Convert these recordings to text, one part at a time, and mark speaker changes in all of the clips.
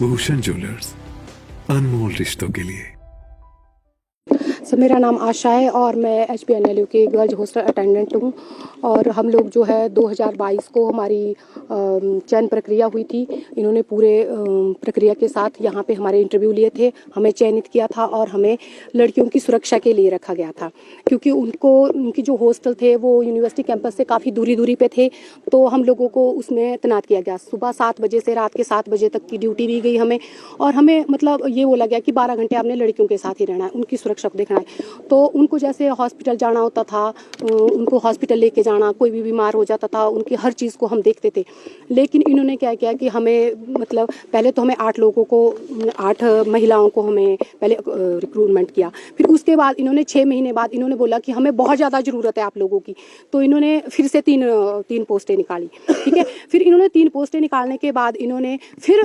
Speaker 1: Bhushan jewellers, अनमोल रिश्तों के लिए।
Speaker 2: मेरा नाम आशा है और मैं HPNLU की गर्ल्स हॉस्टल अटेंडेंट हूँ। और हम लोग जो है 2022 को हमारी चयन प्रक्रिया हुई थी। इन्होंने पूरे प्रक्रिया के साथ यहाँ पे हमारे इंटरव्यू लिए थे, हमें चयनित किया था और हमें लड़कियों की सुरक्षा के लिए रखा गया था, क्योंकि उनकी जो हॉस्टल थे वो यूनिवर्सिटी कैंपस से काफ़ी दूरी पे थे। तो हम लोगों को उसमें तैनात किया गया। सुबह 7 बजे से रात के 7 बजे तक की ड्यूटी दी गई हमें, और हमें मतलब ये बोला गया कि 12 घंटे आपने लड़कियों के साथ ही रहना है, उनकी सुरक्षा को देखना है। तो उनको जैसे हॉस्पिटल जाना होता था, उनको हॉस्पिटल लेके जाना, कोई भी बीमार हो जाता था, उनकी हर चीज़ को हम देखते थे। लेकिन इन्होंने क्या किया कि हमें मतलब पहले तो हमें 8 लोगों को, 8 महिलाओं को हमें पहले रिक्रूटमेंट किया। फिर उसके बाद इन्होंने 6 महीने बाद इन्होंने बोला कि हमें बहुत ज़्यादा ज़रूरत है आप लोगों की, तो इन्होंने फिर से तीन पोस्टें निकाली। ठीक है, फिर इन्होंने 3 पोस्टें निकालने के बाद इन्होंने फिर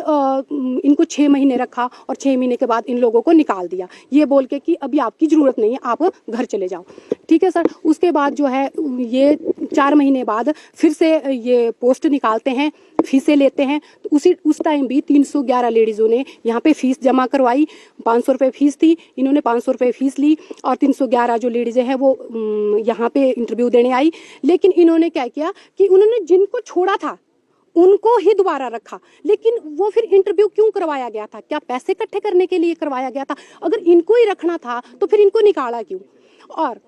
Speaker 2: इनको 6 महीने रखा और 6 महीने के बाद इन लोगों को निकाल दिया, ये बोल के कि अभी आपकी ज़रूरत नहीं है, आप घर चले जाओ। ठीक है सर। उसके बाद जो है ये 4 महीने बाद फिर से ये पोस्ट निकालते हैं, फीसें लेते हैं। तो उस टाइम भी 311 लेडीज़ों ने यहाँ पे फीस जमा करवाई। 500 रुपये फीस थी, इन्होंने 500 रुपये फीस ली और 311 जो लेडीज़ें हैं वो यहाँ पे इंटरव्यू देने आई। लेकिन इन्होंने क्या किया कि उन्होंने जिनको छोड़ा था उनको ही दोबारा रखा। लेकिन वो फिर इंटरव्यू क्यों करवाया गया था? क्या पैसे इकट्ठे करने के लिए करवाया गया था? अगर इनको ही रखना था तो फिर इनको निकाला क्यों? और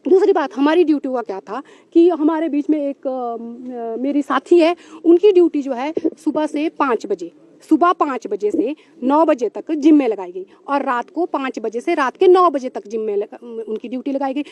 Speaker 2: दूसरी बात, हमारी ड्यूटी का क्या था कि हमारे बीच में एक मेरी साथी है, उनकी ड्यूटी जो है सुबह 5 बजे से 9 बजे तक जिम में लगाई गई, और रात को 5 बजे से रात के 9 बजे तक जिम में उनकी ड्यूटी लगाई गई।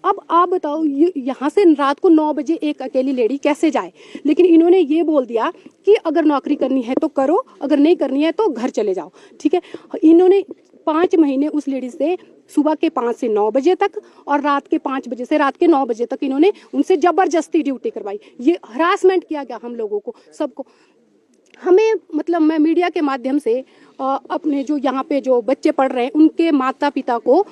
Speaker 2: अब आप बताओ यहाँ से रात को 9 बजे एक अकेली लेडी कैसे जाए? लेकिन इन्होंने ये बोल दिया कि अगर नौकरी करनी है तो करो, अगर नहीं करनी है तो घर चले जाओ। ठीक है, इन्होंने 5 महीने उस लेडी से सुबह के 5 से 9 बजे तक और रात के 5 बजे से रात के 9 बजे तक इन्होंने उनसे जबरदस्ती ड्यूटी करवाई। ये हरासमेंट किया गया हम लोगों को, सबको। हमें मतलब मैं मीडिया के माध्यम से अपने जो यहाँ पे जो बच्चे पढ़ रहे हैं उनके माता पिता को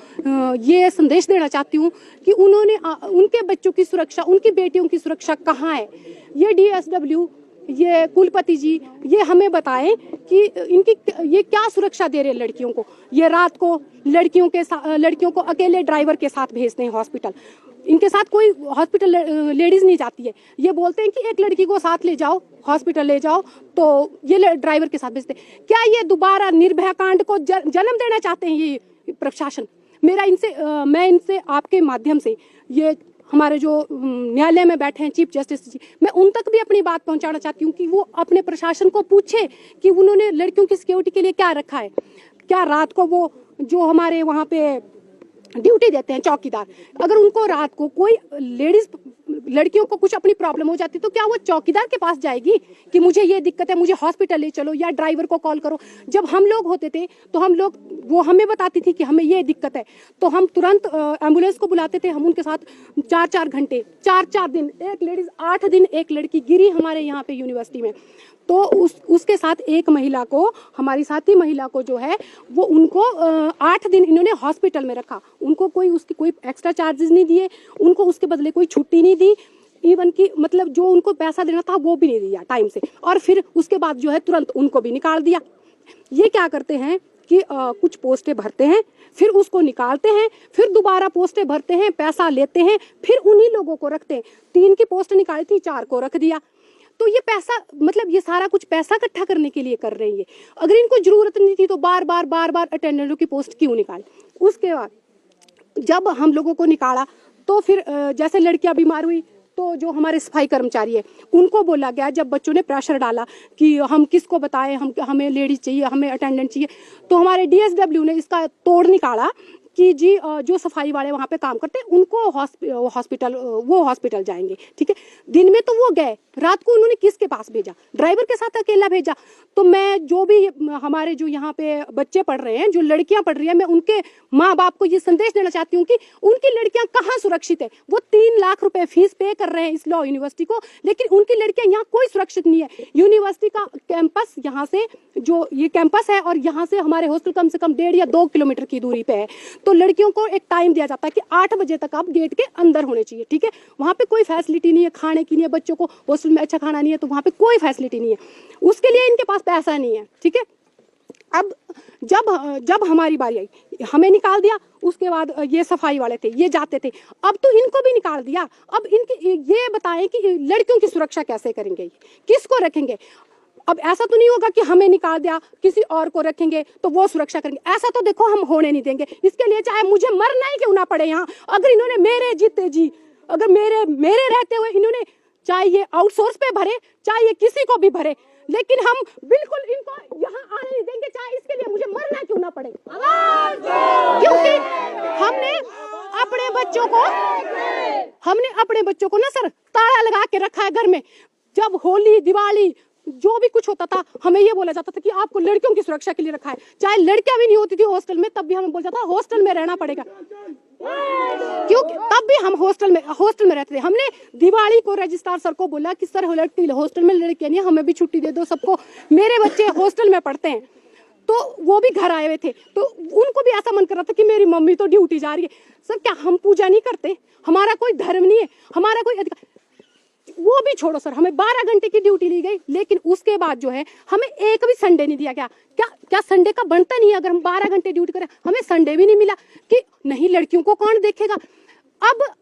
Speaker 2: ये संदेश देना चाहती हूँ कि उन्होंने उनके बच्चों की सुरक्षा, उनकी बेटियों की सुरक्षा कहाँ है? ये DSW, ये कुलपति जी, ये हमें बताएं कि इनकी ये क्या सुरक्षा दे रहे हैं लड़कियों को। ये रात को लड़कियों को अकेले ड्राइवर के साथ भेजते हैं हॉस्पिटल। इनके साथ कोई हॉस्पिटल लेडीज नहीं जाती है। ये बोलते हैं कि एक लड़की को साथ ले जाओ, हॉस्पिटल ले जाओ, तो ये ड्राइवर के साथ भेजते हैं। क्या ये दोबारा निर्भया कांड को जन्म देना चाहते हैं ये प्रशासन? मैं इनसे आपके माध्यम से ये हमारे जो न्यायालय में बैठे हैं चीफ जस्टिस जी, मैं उन तक भी अपनी बात पहुंचाना चाहती हूँ कि वो अपने प्रशासन को पूछे कि उन्होंने लड़कियों की सिक्योरिटी के लिए क्या रखा है। क्या रात को वो जो हमारे वहाँ पे ड्यूटी देते हैं चौकीदार, अगर उनको रात को कोई लड़कियों को कुछ अपनी प्रॉब्लम हो जाती तो क्या वो चौकीदार के पास जाएगी कि मुझे ये दिक्कत है, मुझे हॉस्पिटल ले चलो या ड्राइवर को कॉल करो? जब हम लोग होते थे तो वो हमें बताती थी कि हमें ये दिक्कत है, तो हम तुरंत एम्बुलेंस को बुलाते थे। हम उनके साथ 4-4 घंटे, 4-4 दिन, एक लेडीज 8 दिन एक लड़की गिरी हमारे यहाँ पे यूनिवर्सिटी में, तो उसके साथ एक महिला को, हमारी साथी महिला को जो है वो उनको 8 दिन इन्होंने हॉस्पिटल में रखा। उनको उसकी कोई एक्स्ट्रा चार्जेस नहीं दिए, उनको उसके बदले कोई छुट्टी नहीं दी, इवन की मतलब जो उनको पैसा देना था वो भी नहीं दिया टाइम से, और फिर उसके बाद जो है तुरंत उनको भी निकाल दिया। ये क्या करते हैं कि कुछ पोस्टें भरते हैं, फिर उसको निकालते हैं, फिर दोबारा पोस्टें भरते हैं, पैसा लेते हैं, फिर उन्हीं लोगों को रखते हैं। 3 की पोस्ट निकाली थी, 4 को रख दिया। तो ये पैसा मतलब ये सारा कुछ पैसा इकट्ठा करने के लिए कर रहे हैं। अगर इनको जरूरत नहीं थी तो बार बार अटेंडेंटों की पोस्ट क्यों निकाली? उसके बाद जब हम लोगों को निकाला तो फिर जैसे लड़कियां बीमार हुई तो जो हमारे सफाई कर्मचारी है उनको बोला गया, जब बच्चों ने प्रेशर डाला कि हम किसको बताएं, हमें लेडीज चाहिए, हमें अटेंडेंट चाहिए, तो हमारे DSW ने इसका तोड़ निकाला कि जी जो सफाई वाले वहाँ पे काम करते हैं उनको हॉस्पिटल जाएंगे। ठीक है, दिन में तो वो गए, रात को उन्होंने किसके पास भेजा? ड्राइवर के साथ अकेला भेजा। तो मैं जो भी हमारे जो यहाँ पे बच्चे पढ़ रहे हैं, जो लड़कियां पढ़ रही हैं, मैं उनके माँ बाप को ये संदेश देना चाहती हूँ कि उनकी लड़कियां कहाँ सुरक्षित है। वो 3 लाख रुपए फीस पे कर रहे हैं इस लॉ यूनिवर्सिटी को, लेकिन उनकी लड़कियां यहाँ कोई सुरक्षित नहीं है। यूनिवर्सिटी का कैंपस, यहाँ से जो ये कैंपस है और यहाँ से हमारे हॉस्टल कम से कम 1.5 या 2 किलोमीटर की दूरी पे है। तो लड़कियों को एक टाइम दिया जाता है कि 8 बजे तक आप गेट के अंदर होने चाहिए। ठीक है, वहाँ पे कोई फैसिलिटी नहीं है, खाने की नहीं है, बच्चों को हॉस्टल में अच्छा खाना नहीं है, तो वहाँ पे कोई फैसिलिटी नहीं है, उसके लिए इनके पास पैसा नहीं है। ठीक है, अब जब हमारी बारी आई, हमें निकाल दिया। उसके बाद ये सफाई वाले थे, ये जाते थे, अब तो इनको भी निकाल दिया। अब इनके ये बताएं कि लड़कियों की सुरक्षा कैसे करेंगे, किसको रखेंगे? अब ऐसा तो नहीं होगा कि हमें निकाल दिया, किसी और को रखेंगे तो वो सुरक्षा करेंगे, ऐसा तो देखो हम होने नहीं देंगे। इसके लिए चाहे मुझे मरना ही क्यों ना पड़े यहाँ। अगर इन्होंने मेरे जीते जी, अगर मेरे रहते हुए इन्होंने, चाहे ये आउटसोर्स पे भरे, चाहे ये किसी को भी भरे, लेकिन हम बिल्कुल इनको यहाँ आने नहीं देंगे, चाहे इसके लिए मुझे मरना क्यों ना पड़े। क्योंकि हमने अपने बच्चों को ना सर ताला लगा के रखा है घर में। जब होली दिवाली जो भी कुछ होता था, हमें ये बोला जाता था कि आपको लड़कियों की सुरक्षा के लिए रखा है। चाहे लड़कियां भी नहीं होती थी हॉस्टल में, तब भी हमें बोला जाता हॉस्टल में रहना पड़ेगा, क्योंकि तब भी हम हॉस्टल में रहते थे। हमने दिवाली को रजिस्ट्रार सर को बोला कि सर हॉस्टल में लड़कियां नहीं, हमें भी छुट्टी दे दो सबको, मेरे बच्चे हॉस्टल में पढ़ते हैं। तो वो भी घर आए हुए थे, तो उनको भी ऐसा मन कर रहा था कि मेरी मम्मी तो ड्यूटी जा रही है। सर क्या हम पूजा नहीं करते? हमारा कोई धर्म नहीं है, हमारा कोई अधिकार, वो भी छोड़ो सर, हमें 12 घंटे की ड्यूटी ली गई, लेकिन उसके बाद जो है हमें एक भी संडे नहीं दिया गया। क्या संडे का बनता नहीं है? अगर हम 12 घंटे ड्यूटी करें, हमें संडे भी नहीं मिला कि नहीं लड़कियों को कौन देखेगा।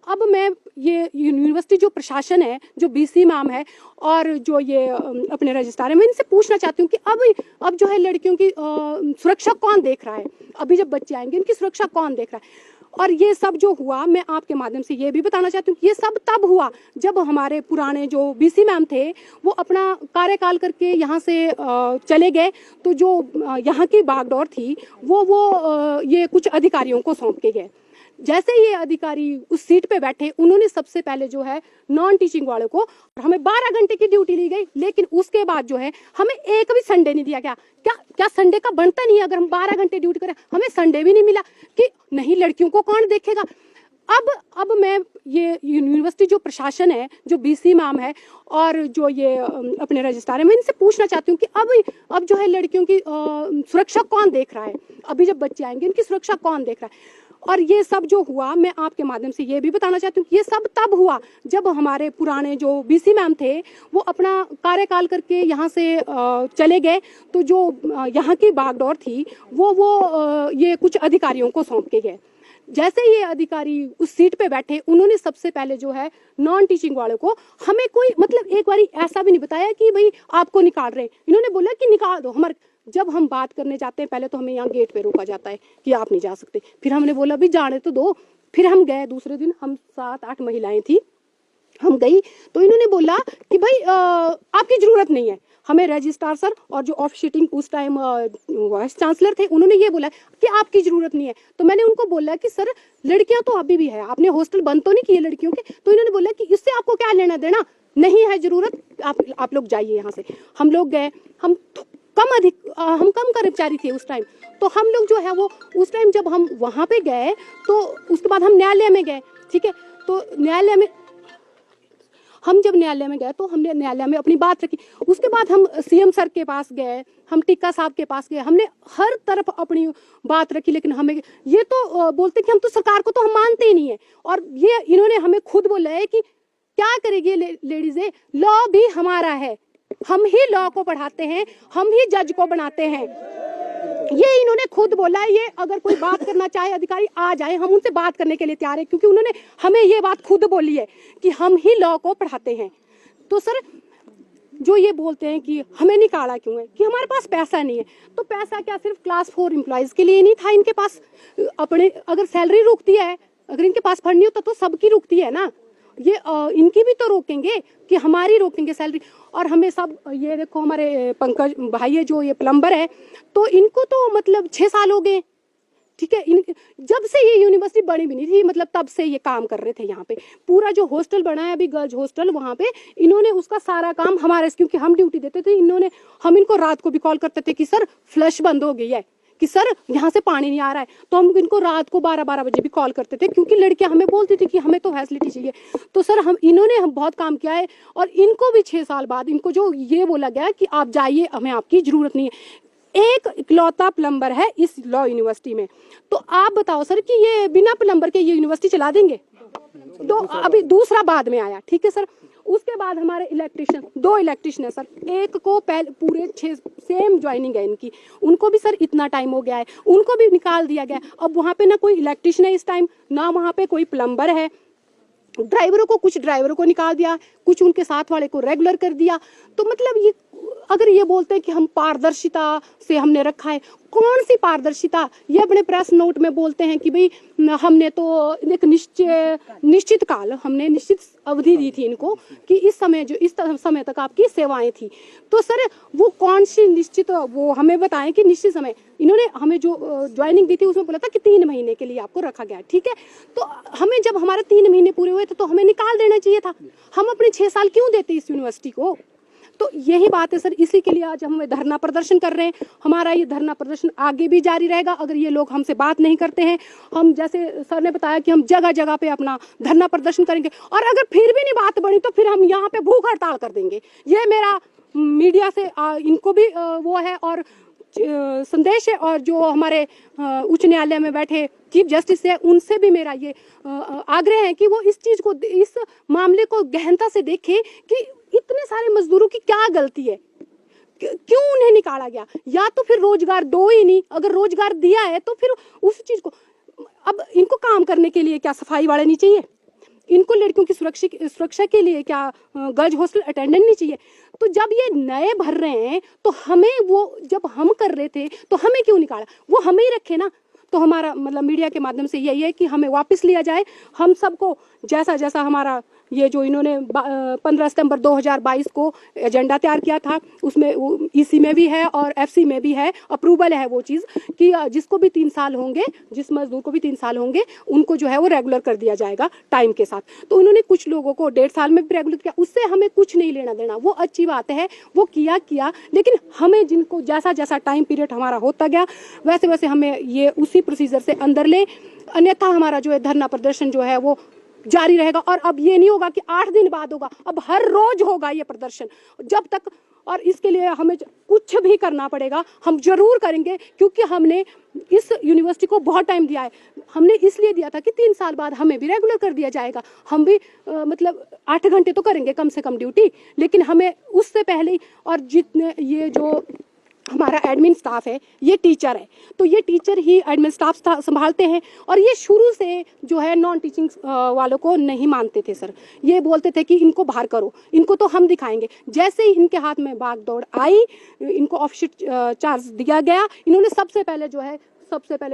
Speaker 2: अब मैं ये यूनिवर्सिटी जो प्रशासन है, जो बीसी मैम है और जो ये अपने रजिस्ट्रार है, मैं इनसे पूछना चाहती हूँ कि अब जो है लड़कियों की सुरक्षा कौन देख रहा है? अभी जब बच्चे आएंगे इनकी सुरक्षा कौन देख रहा है? और ये सब जो हुआ, मैं आपके माध्यम से ये भी बताना चाहती हूँ कि ये सब तब हुआ जब हमारे पुराने जो बीसी मैम थे वो अपना कार्यकाल करके यहाँ से चले गए। तो जो यहाँ की बागडोर थी वो ये कुछ अधिकारियों को सौंप के गए। जैसे ये अधिकारी उस सीट पे बैठे, उन्होंने सबसे पहले जो है नॉन टीचिंग वालों को, हमें 12 घंटे की ड्यूटी ली गई, लेकिन उसके बाद जो है हमें एक भी संडे नहीं दिया गया। क्या संडे का बनता नहीं है? अगर हम 12 घंटे ड्यूटी करें, हमें संडे भी नहीं मिला कि नहीं लड़कियों को कौन देखेगा। अब मैं ये यूनिवर्सिटी जो प्रशासन है, जो बीसी मैम है और जो ये अपने रजिस्ट्रार है, मैं इनसे पूछना चाहती हूँ कि अब जो है लड़कियों की सुरक्षा कौन देख रहा है? अभी जब बच्चे आएंगे इनकी सुरक्षा कौन देख रहा है? और ये सब जो हुआ, मैं आपके माध्यम से ये भी बताना चाहती हूँ कि ये सब तब हुआ जब हमारे पुराने जो बीसी मैम थे वो अपना कार्यकाल करके यहाँ से चले गए। तो जो यहाँ की बागडोर थी वो ये कुछ अधिकारियों को सौंप के गए। जैसे ये अधिकारी उस सीट पे बैठे, उन्होंने सबसे पहले जो है नॉन टीचिंग वालों को, हमें कोई मतलब एक बारी ऐसा भी नहीं बताया कि भाई आपको निकाल रहे हैं। इन्होंने बोला कि निकाल दो। हमारे जब हम बात करने जाते हैं, पहले तो हमें यहाँ गेट पे रोका जाता है कि आप नहीं जा सकते। फिर हमने बोला भी जाने तो दो। फिर हम गए, दूसरे दिन हम 7-8 महिलाएं थी, हम गई तो इन्होंने बोला कि भाई आपकी जरूरत नहीं है। हमें रजिस्ट्रार सर और जो ऑफिशिएटिंग उस टाइम वाइस चांसलर थे, उन्होंने ये बोला कि आपकी जरूरत नहीं है। तो मैंने उनको बोला कि सर लड़कियां तो अभी भी है, आपने हॉस्टल बंद तो नहीं किए लड़कियों के? तो इन्होंने बोला कि इससे आपको क्या लेना देना, नहीं है जरूरत, आप लोग जाइए यहाँ से। हम लोग गए, हम कम कर्मचारी थे उस टाइम। तो हम लोग जो है वो उस टाइम जब हम वहां पे गए तो उसके बाद हम न्यायालय में गए, ठीक है। तो जब न्यायालय में गए तो हमने न्यायालय में अपनी बात रखी। उसके बाद हम सीएम सर के पास गए, हम टिक्का साहब के पास गए, हमने हर तरफ अपनी बात रखी। लेकिन हमें ये तो बोलते कि हम तो सरकार को तो हम मानते ही नहीं है। और ये इन्होंने हमें खुद बोला है कि क्या करेगी लेडीजें, लॉ भी हमारा है, हम ही लॉ को पढ़ाते हैं, हम ही जज को बनाते हैं। ये इन्होंने खुद बोला है। ये अगर कोई बात करना चाहे अधिकारी आ जाए, हम उनसे बात करने के लिए तैयार है, क्योंकि उन्होंने हमें ये बात खुद बोली है कि हम ही लॉ को पढ़ाते हैं। तो सर जो ये बोलते हैं कि हमें निकाला क्यों है, कि हमारे पास पैसा नहीं है। तो पैसा क्या सिर्फ क्लास 4 एम्प्लॉयज के लिए नहीं था इनके पास? अपने अगर सैलरी रुकती है, अगर इनके पास फंड नहीं होता तो सबकी रुकती है ना। ये इनकी भी तो रोकेंगे कि हमारी रोकेंगे सैलरी। और हमें सब, ये देखो हमारे पंकज भाई है जो ये प्लम्बर है, तो इनको तो मतलब 6 साल हो गए, ठीक है। जब से ये यूनिवर्सिटी बनी भी नहीं थी, मतलब तब से ये काम कर रहे थे यहाँ पे। पूरा जो हॉस्टल बना है अभी गर्ल्स हॉस्टल, वहाँ पे इन्होंने उसका सारा काम हमारे, क्योंकि हम ड्यूटी देते थे, हम इनको रात को भी कॉल करते थे कि सर फ्लश बंद हो गई है, कि सर यहाँ से पानी नहीं आ रहा है। तो हम इनको रात को 12-12 बजे भी कॉल करते थे, क्योंकि लड़कियां हमें बोलती थी कि हमें तो फैसिलिटी चाहिए। तो सर इन्होंने बहुत काम किया है। और इनको भी 6 साल बाद इनको जो ये बोला गया कि आप जाइए, हमें आपकी जरूरत नहीं है। एक इकलौता प्लम्बर है इस लॉ यूनिवर्सिटी में। तो आप बताओ सर कि ये बिना प्लम्बर के ये यूनिवर्सिटी चला देंगे? तो अभी दूसरा बाद में आया, ठीक है सर। उसके बाद हमारे इलेक्ट्रिशियन, 2 इलेक्ट्रिशियन है सर, एक को पहले पूरे 6 सेम ज्वाइनिंग है इनकी, उनको भी सर इतना टाइम हो गया है, उनको भी निकाल दिया गया। अब वहाँ पे ना कोई इलेक्ट्रिशियन है इस टाइम, ना वहाँ पे कोई प्लम्बर है। ड्राइवरों को, कुछ ड्राइवरों को निकाल दिया, कुछ उनके साथ वाले को रेगुलर कर दिया। तो मतलब ये अगर ये बोलते हैं कि हम पारदर्शिता से हमने रखा है, कौन सी पारदर्शिता? ये अपने प्रेस नोट में बोलते हैं कि भाई हमने तो एक निश्चित काल, हमने निश्चित अवधि दी थी इनको कि इस समय तक आपकी सेवाएं थी। तो सर वो कौन सी निश्चित, वो हमें बताएं कि निश्चित समय, इन्होंने हमें जो ज्वाइनिंग दी थी उसमें बोला था कि 3 महीने के लिए आपको रखा गया, ठीक है। तो हमें जब हमारे 3 महीने पूरे हुए थे तो हमें निकाल देना चाहिए था। हम अपने 6 साल क्यों देते इस यूनिवर्सिटी को? तो यही बात है सर, इसी के लिए आज हम धरना प्रदर्शन कर रहे हैं। हमारा ये धरना प्रदर्शन आगे भी जारी रहेगा अगर ये लोग हमसे बात नहीं करते हैं। हम, जैसे सर ने बताया कि हम जगह जगह पे अपना धरना प्रदर्शन करेंगे, और अगर फिर भी नहीं बात बढ़ी तो फिर हम यहाँ पे भूख हड़ताल कर देंगे। ये मेरा मीडिया से इनको भी वो है और संदेश है, और जो हमारे उच्च न्यायालय में बैठे चीफ जस्टिस है उनसे भी मेरा ये आग्रह है कि वो इस चीज को, इस मामले को गहनता से देखें कि इतने सारे मजदूरों की क्या गलती है, क्यों उन्हें निकाला गया। या तो फिर रोजगार दो ही नहीं, अगर रोजगार दिया है तो फिर उस चीज को, अब इनको काम करने के लिए क्या सफाई वाले नहीं चाहिए? इनको लड़कियों की सुरक्षा के लिए क्या गर्ल्स हॉस्टल अटेंडेंट नहीं चाहिए? तो जब ये नए भर रहे हैं तो हमें, वो जब हम कर रहे थे तो हमें क्यों निकाला? वो हमें ही रखे ना। तो हमारा मतलब मीडिया के माध्यम से यही है कि हमें वापस लिया जाए। हम सबको जैसा जैसा हमारा ये जो इन्होंने 15 सितंबर 2022 को एजेंडा तैयार किया था, उसमें ईसी में भी है और एफसी में भी है, अप्रूवल है वो चीज़ कि जिसको भी 3 साल होंगे, जिस मजदूर को भी 3 साल होंगे, उनको जो है वो रेगुलर कर दिया जाएगा टाइम के साथ। तो उन्होंने कुछ लोगों को 1.5 साल में भी रेगुलर किया, उससे हमें कुछ नहीं लेना देना, वो अच्छी बात है, वो किया। लेकिन हमें जिनको जैसा जैसा टाइम पीरियड हमारा होता गया वैसे वैसे हमें ये उसी प्रोसीजर से अंदर ले, अन्यथा हमारा जो है धरना प्रदर्शन जो है वो जारी रहेगा। और अब ये नहीं होगा कि 8 दिन बाद होगा, अब हर रोज होगा ये प्रदर्शन जब तक, और इसके लिए हमें कुछ भी करना पड़ेगा, हम जरूर करेंगे, क्योंकि हमने इस यूनिवर्सिटी को बहुत टाइम दिया है। हमने इसलिए दिया था कि 3 साल बाद हमें भी रेगुलर कर दिया जाएगा, हम भी मतलब 8 घंटे तो करेंगे कम से कम ड्यूटी, लेकिन हमें उससे पहले ही, और जितने ये जो हमारा एडमिन स्टाफ है ये टीचर है, तो ये टीचर ही एडमिन स्टाफ संभालते हैं, और ये शुरू से जो है नॉन टीचिंग वालों को नहीं मानते थे सर। ये बोलते थे कि इनको बाहर करो, इनको तो हम दिखाएंगे। जैसे ही इनके हाथ में भाग दौड़ आई, इनको ऑफिशियल चार्ज दिया गया, इन्होंने सबसे पहले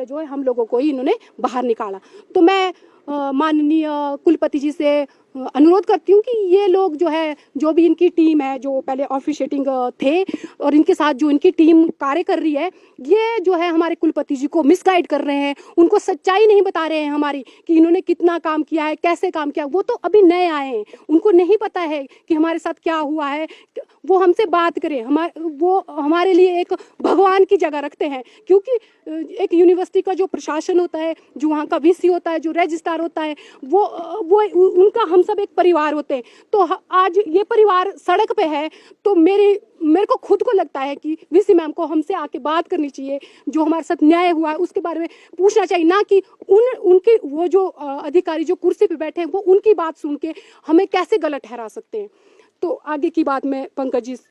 Speaker 2: जो है हम लोगों को ही इन्होंने बाहर निकाला। तो मैं माननीय कुलपति जी से अनुरोध करती हूँ कि ये लोग जो है, जो भी इनकी टीम है, जो पहले ऑफिशिएटिंग थे और इनके साथ जो इनकी टीम कार्य कर रही है, ये जो है हमारे कुलपति जी को मिसगाइड कर रहे हैं, उनको सच्चाई नहीं बता रहे हैं हमारी कि इन्होंने कितना काम किया है, कैसे काम किया। वो तो अभी नए आए हैं, उनको नहीं पता है कि हमारे साथ क्या हुआ है। वो हमसे बात करें, वो हमारे लिए एक भगवान की जगह रखते हैं, क्योंकि एक यूनिवर्सिटी का जो प्रशासन होता है, जो वहाँ का वीसी होता है, जो रजिस्ट्रार होता है, वो उनका हम सब एक परिवार होते हैं। तो आज ये परिवार सड़क पे है, तो मेरे को खुद को लगता है कि वीसी मैम को हमसे आके बात करनी चाहिए, जो हमारे साथ न्याय हुआ है उसके बारे में पूछना चाहिए, ना कि उनके वो जो अधिकारी जो कुर्सी पे बैठे हैं वो उनकी बात सुन के हमें कैसे गलत ठहरा सकते हैं। तो आगे की बात में पंकज जी